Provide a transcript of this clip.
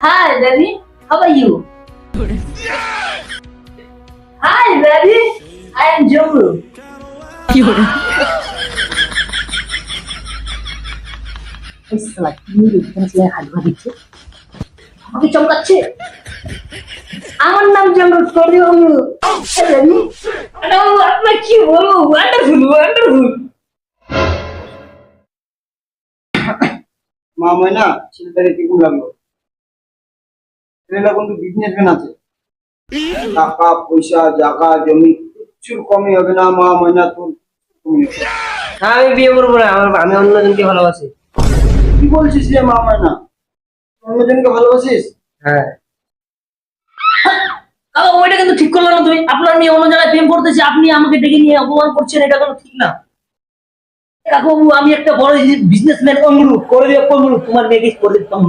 Hi, baby. How are you? Hi, baby. I am Jomu. আমাকে চমকাচ্ছে। আমার নাম জঙ্গল করি আপনার কি বলবো, ওয়ান্ডারফুল ওয়ান্ডারফুল। মা ময়না ছেলেটাকে কেমন লাগলো? ছেলেটা কিন্তু বিজনেসম্যান আছে, টাকা পয়সা জায়গা জমি কিচ্ছুর কমই হবে না। মা ময়না তোর কমই হবে না। আমি বিয়ে করবো না, আমি অন্যজনকে ভালোবাসি। কি বলছিস রে মা ময়না? অন্যজনকে ভালোবাসিস? হ্যাঁ। ওইটা কিন্তু ঠিক করলো না তুমি। আপনার মেয়ে অন্য জায়গায় প্রেম করতেছে, আপনি আমাকে ডেকে নিয়ে অপমান করছেন, এটা কিন্তু ঠিক না। কাকু, আমি একটা বড় বিজনেসম্যান, অনুরোধ করে দিও, অনুরোধ তোমার মেয়েকে করে দিতাম।